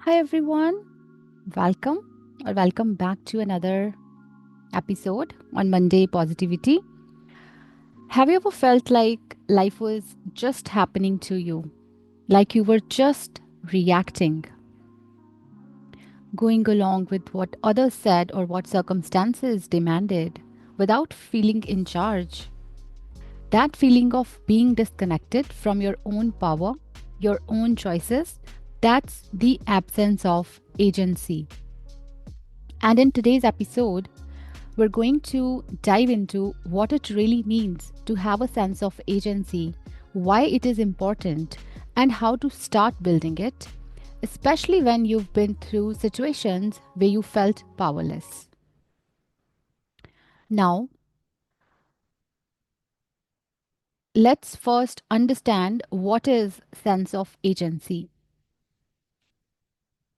Hi everyone, welcome welcome back to another episode on Monday Positivity. Have you ever felt like life was just happening to you? Like you were just reacting, going along with what others said or what circumstances demanded without feeling in charge? That feeling of being disconnected from your own power, your own choices, that's the absence of agency. And in today's episode, we're going to dive into what it really means to have a sense of agency, why it is important, and how to start building it, especially when you've been through situations where you felt powerless. Now, let's first understand what is sense of agency.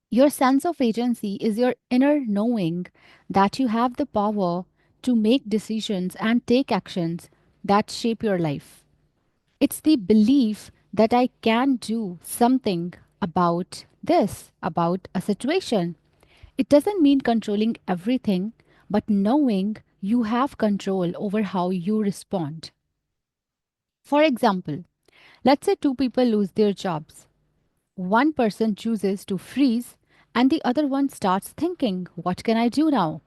Your sense of agency is your inner knowing that you have the power to make decisions and take actions that shape your life. It's the belief that I can do something about this, about a situation. It doesn't mean controlling everything, but knowing you have control over how you respond. For example, let's say two people lose their jobs. One person chooses to freeze, and the other one starts thinking, what can I do now?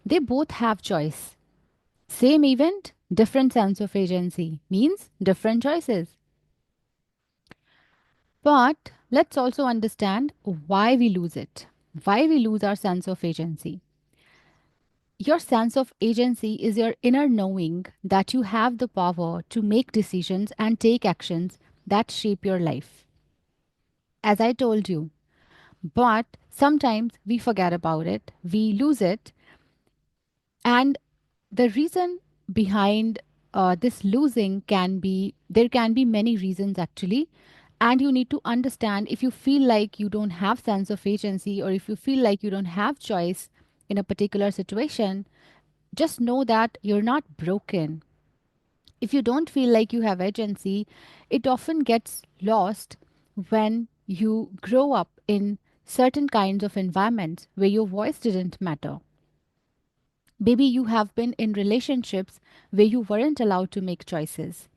They both have choice. Same event, different sense of agency means different choices. But let's also understand why we lose it, why we lose our sense of agency. Your sense of agency is your inner knowing that you have the power to make decisions and take actions that shape your life. As I told you, but sometimes we forget about it, we lose it, and the reason behind this losing can be there can be many reasons actually, and you need to understand if you feel like you don't have sense of agency or if you feel like you don't have choice in a particular situation, just know that you're not broken. If you don't feel like you have agency, it often gets lost when you grow up in certain kinds of environments where your voice didn't matter. Maybe you have been in relationships where you weren't allowed to make choices.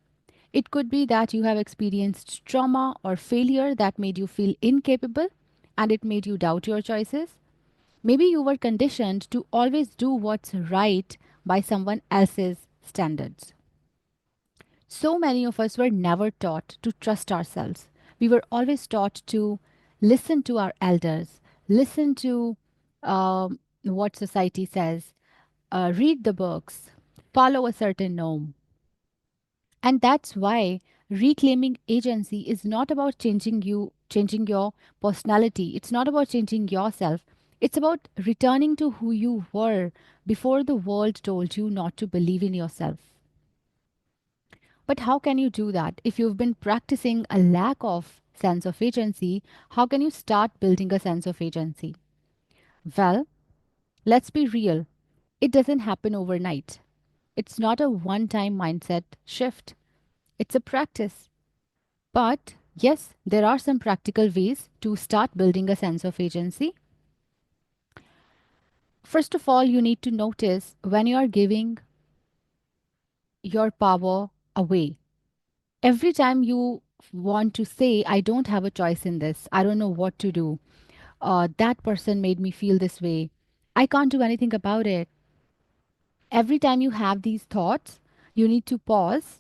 It could be that you have experienced trauma or failure that made you feel incapable and it made you doubt your choices. Maybe you were conditioned to always do what's right by someone else's standards. So many of us were never taught to trust ourselves. We were always taught to listen to our elders, listen to what society says, read the books, follow a certain norm. And that's why reclaiming agency is not about changing your personality. It's not about changing yourself. It's about returning to who you were before the world told you not to believe in yourself. But how can you do that? If you've been practicing a lack of sense of agency, how can you start building a sense of agency? Well, let's be real. It doesn't happen overnight. It's not a one time mindset shift, it's a practice. But yes, there are some practical ways to start building a sense of agency. First of all, you need to notice when you are giving your power away. Every time you want to say, I don't have a choice in this, I don't know what to do, that person made me feel this way, I can't do anything about it. Every time you have these thoughts, you need to pause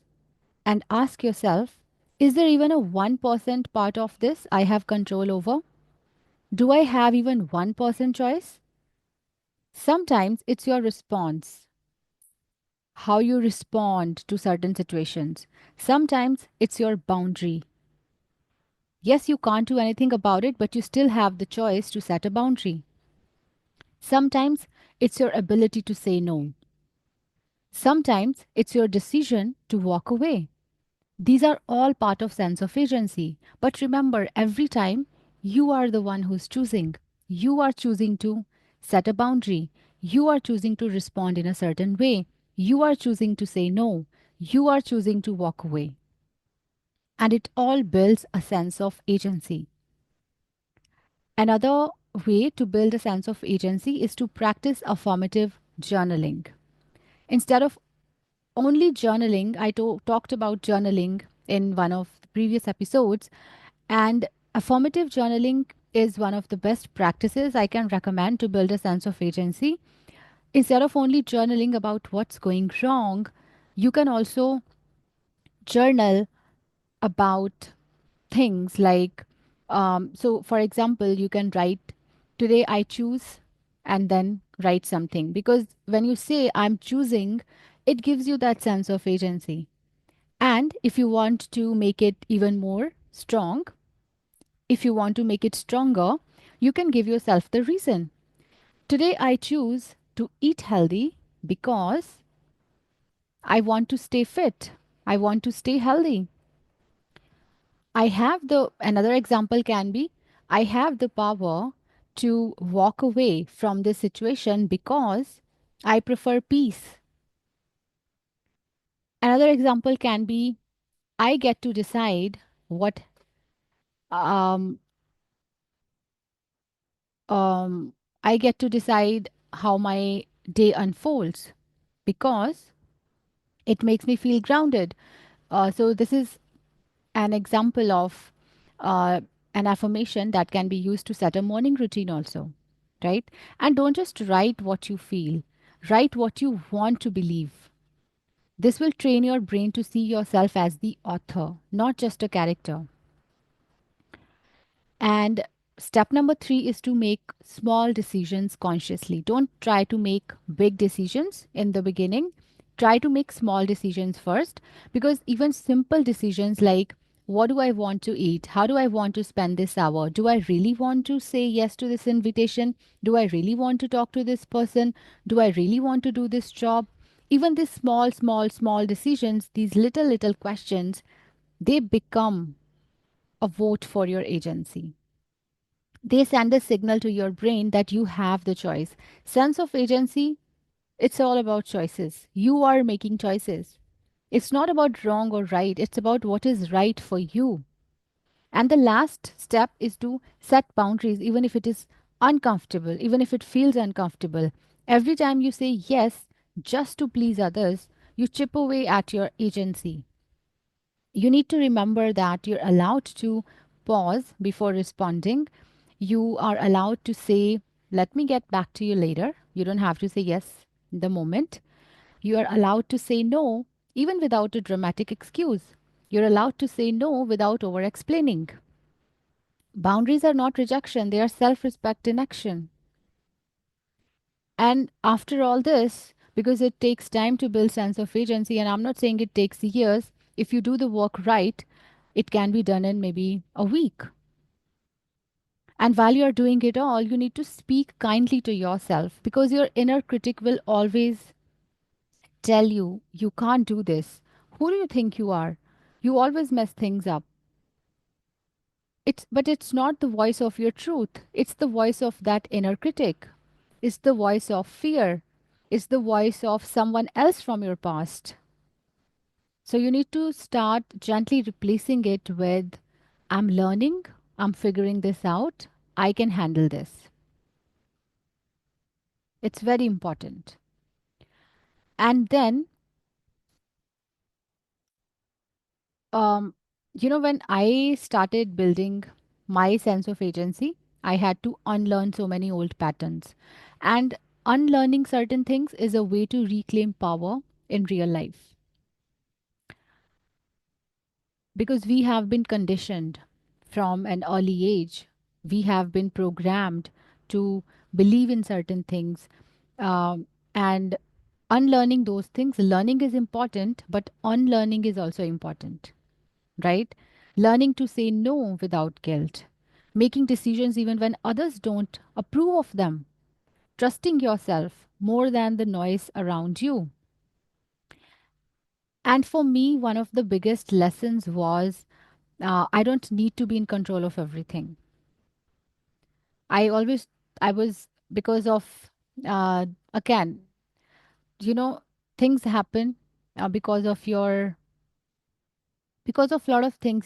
and ask yourself, is there even a 1% part of this I have control over? Do I have even 1% choice? Sometimes it's your response, how you respond to certain situations. Sometimes it's your boundary. Yes, you can't do anything about it, but you still have the choice to set a boundary. Sometimes it's your ability to say no. Sometimes it's your decision to walk away. These are all part of sense of agency. But remember, every time you are the one who's choosing. You are choosing to set a boundary. You are choosing to respond in a certain way. You are choosing to say no. You are choosing to walk away. And it all builds a sense of agency. Another way to build a sense of agency is to practice affirmative journaling. Instead of only journaling, talked about journaling in one of the previous episodes, and affirmative journaling is one of the best practices I can recommend to build a sense of agency. Instead of only journaling about what's going wrong, you can also journal about things like, so for example, you can write, today I choose, and then write something. Because when you say I'm choosing, it gives you that sense of agency. And if you want to make it even more strong, if you want to make it stronger, you can give yourself the reason. Today I choose to eat healthy because I want to stay fit. I want to stay healthy. Another example can be, I have the power to walk away from this situation because I prefer peace. Another example can be, I get to decide what um, um, I get to decide how my day unfolds because it makes me feel grounded. So this is an example of uh, an affirmation that can be used to set a morning routine also, right? And don't just write what you feel, write what you want to believe. This will train your brain to see yourself as the author, not just a character. And step number 3 is to make small decisions consciously. Don't try to make big decisions in the beginning. Try to make small decisions first, because even simple decisions like, what do I want to eat? How do I want to spend this hour? Do I really want to say yes to this invitation? Do I really want to talk to this person? Do I really want to do this job? Even these small decisions, these little questions, they become a vote for your agency. They send a signal to your brain that you have the choice. Sense of agency, it's all about choices. You are making choices. It's not about wrong or right, it's about what is right for you. And the last step is to set boundaries, even if it is uncomfortable, even if it feels uncomfortable. Every time you say yes just to please others, you chip away at your agency. You need to remember that you're allowed to pause before responding. You are allowed to say, let me get back to you later. You don't have to say yes in the moment. You are allowed to say no, even without a dramatic excuse. You're allowed to say no without over explaining. Boundaries are not rejection, they are self respect in action. And after all this, because it takes time to build sense of agency, and I'm not saying it takes years, if you do the work right, it can be done in maybe a week. And while you're doing it all, you need to speak kindly to yourself, because your inner critic will always tell you, you can't do this. Who do you think you are? You always mess things up. But it's not the voice of your truth. It's the voice of that inner critic. It's the voice of fear. It's the voice of someone else from your past. So you need to start gently replacing it with, I'm learning, I'm figuring this out, I can handle this. It's very important. And then, um, when I started building my sense of agency, I had to unlearn so many old patterns. And unlearning certain things is a way to reclaim power in real life, because we have been conditioned from an early age. We have been programmed to believe in certain things. And unlearning those things, learning is important, but unlearning is also important, right? Learning to say no without guilt, making decisions even when others don't approve of them, trusting yourself more than the noise around you. And for me, one of the biggest lessons was, I don't need to be in control of everything. I always, I was, because of, uh, again, you know, things happen because of a lot of things,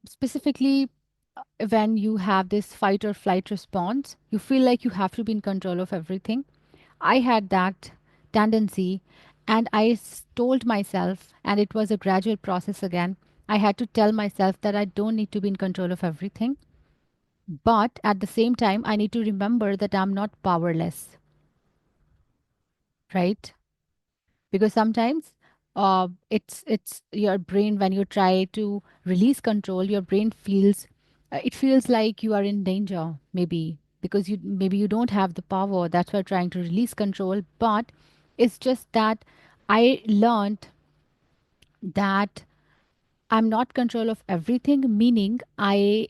specifically. when you have this fight or flight response, you feel like you have to be in control of everything. I had that tendency, and told myself, and it was a gradual process again. I had to tell myself that I don't need to be in control of everything. But at the same time, I need to remember that I'm not powerless, right? Because sometimes it's your brain, when you try to release control, your brain feels it feels like you are in danger, maybe because you don't have the power. That's why trying to release control. But it's just that I learned that I'm not control of everything, meaning I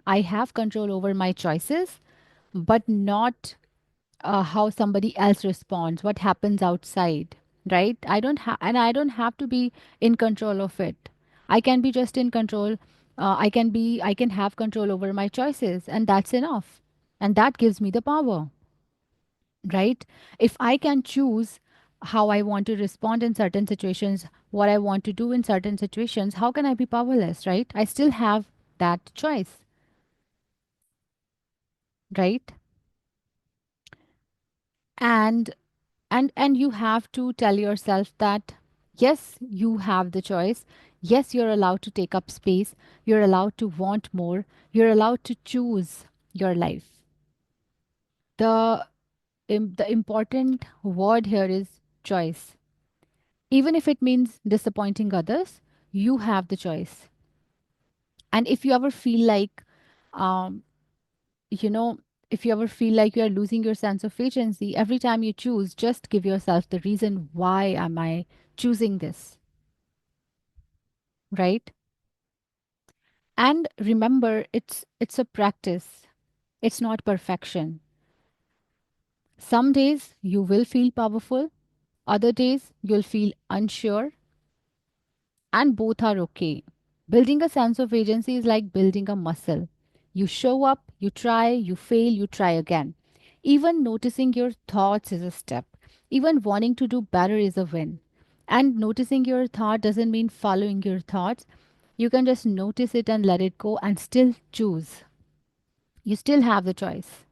have control over my choices, but not how somebody else responds, what happens outside, right? I don't have to be in control of it. I can be just in control. I can have control over my choices, and that's enough. And that gives me the power, right? If I can choose how I want to respond in certain situations, what I want to do in certain situations, how can I be powerless, right? I still have that choice, right? And and you have to tell yourself that yes, you have the choice. Yes, you're allowed to take up space. You're allowed to want more. You're allowed to choose your life. The the important word here is choice. Even if it means disappointing others, you have the choice. And if you ever feel like um you know if you ever feel like you are losing your sense of agency every time you choose, just give yourself the reason, why am I choosing this, right? And remember, it's a practice. It's not perfection. Some days you will feel powerful, other days you'll feel unsure, and both are okay. Building a sense of agency is like building a muscle. You show up, you try, you fail, you try again. Even noticing your thoughts is a step. Even wanting to do better is a win. And noticing your thought doesn't mean following your thoughts. You can just notice it and let it go and still choose. You still have the choice,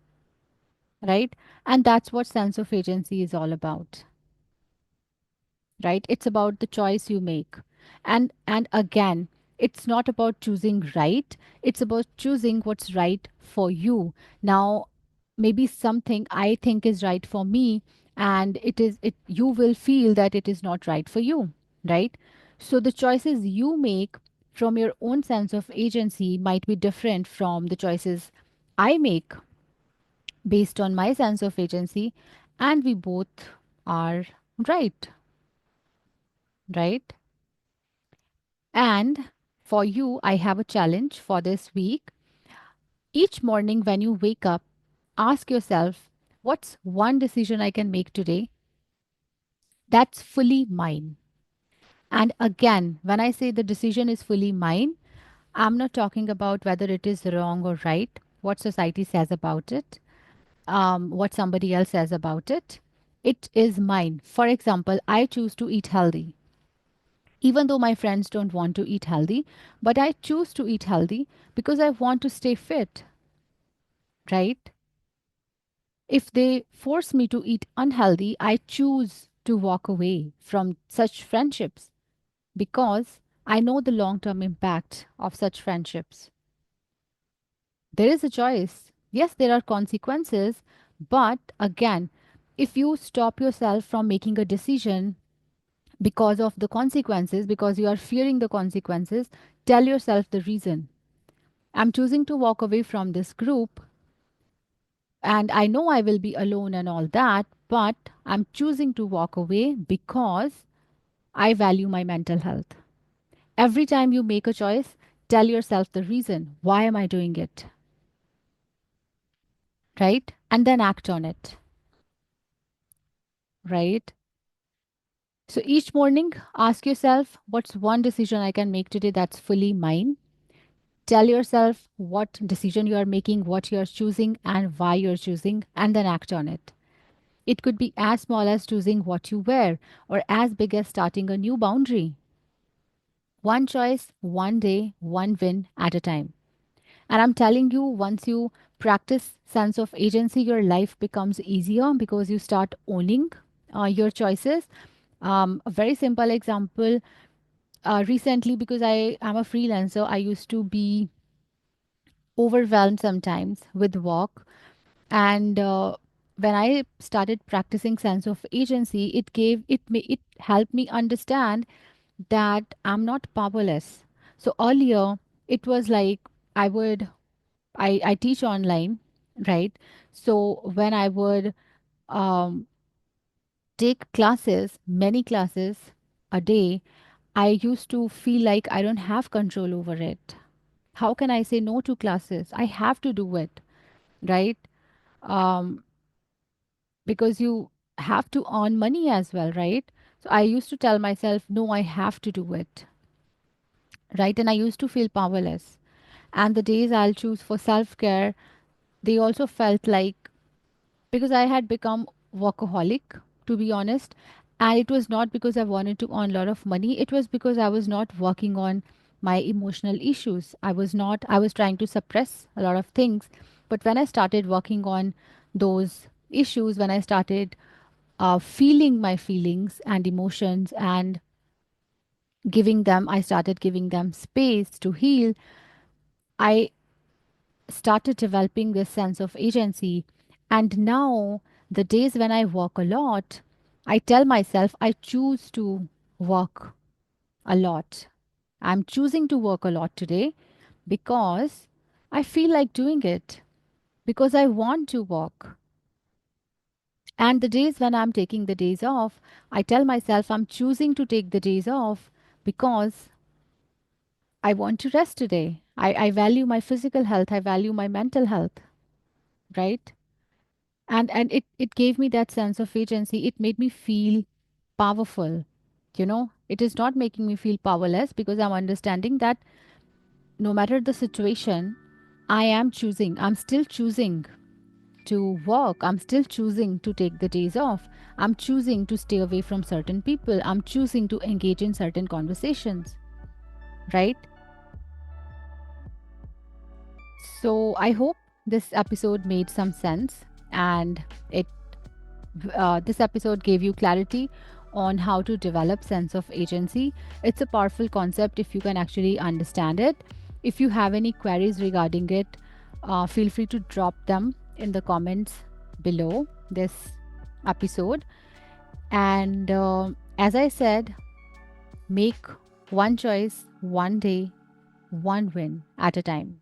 right? And that's what sense of agency is all about, right? It's about the choice you make. And again, it's not about choosing right, it's about choosing what's right for you. Now, maybe something I think is right for me, and it you will feel that it is not right for you, right? So the choices you make from your own sense of agency might be different from the choices I make based on my sense of agency, and we both are right, right? And for you, I have a challenge for this week. Each morning when you wake up, ask yourself, what's one decision I can make today that's fully mine? And again, when I say the decision is fully mine, I'm not talking about whether it is wrong or right, what society says about it, what somebody else says about it. It is mine. For example, I choose to eat healthy, even though my friends don't want to eat healthy, but I choose to eat healthy because I want to stay fit, right? If they force me to eat unhealthy, I choose to walk away from such friendships because I know the long term impact of such friendships. There is a choice. Yes, there are consequences, but again, if you stop yourself from making a decision because of the consequences, because you are fearing the consequences, tell yourself the reason. I'm choosing to walk away from this group, and I know I will be alone and all that, but I'm choosing to walk away because I value my mental health. Every time you make a choice, tell yourself the reason. Why am I doing it? Right? And then act on it. Right? So each morning, ask yourself, what's one decision I can make today that's fully mine? Tell yourself what decision you are making, what you are choosing, and why you're choosing, and then act on it. It could be as small as choosing what you wear, or as big as starting a new boundary. One choice, one day, one win at a time. And I'm telling you, once you practice sense of agency, your life becomes easier because you start owning your choices. A very simple example, recently, because I am a freelancer, I used to be overwhelmed sometimes with work. And when I started practicing sense of agency, it helped me understand that I'm not powerless. So earlier, it was like I would I teach online, right? So when I would um, take classes, many classes a day, I used to feel like I don't have control over it. How can I say no to classes? I have to do it, right? Um, because you have to earn money as well, right? So I used to tell myself, no, I have to do it, right? And I used to feel powerless. And the days I'll choose for self care, they also felt like, because I had become workaholic, to be honest. And it was not because I wanted to earn a lot of money, it was because I was not working on my emotional issues. I was trying to suppress a lot of things. But when I started working on those issues, when I started feeling my feelings and emotions and I started giving them space to heal. I started developing this sense of agency. And now, the days when I work a lot, I tell myself I choose to work a lot. I'm choosing to work a lot today because I feel like doing it, because I want to work. And the days when I'm taking the days off, I tell myself I'm choosing to take the days off because I want to rest today. I value my physical health, I value my mental health, right? And it gave me that sense of agency. It made me feel powerful. It is not making me feel powerless, because I'm understanding that no matter the situation, I'm still choosing to work. I'm still choosing to take the days off. I'm choosing to stay away from certain people. I'm choosing to engage in certain conversations, right? So I hope this episode made some sense, and it this episode gave you clarity on how to develop sense of agency. It's a powerful concept if you can actually understand it. If you have any queries regarding it, feel free to drop them in the comments below this episode. And as I said, make one choice, one day, one win at a time.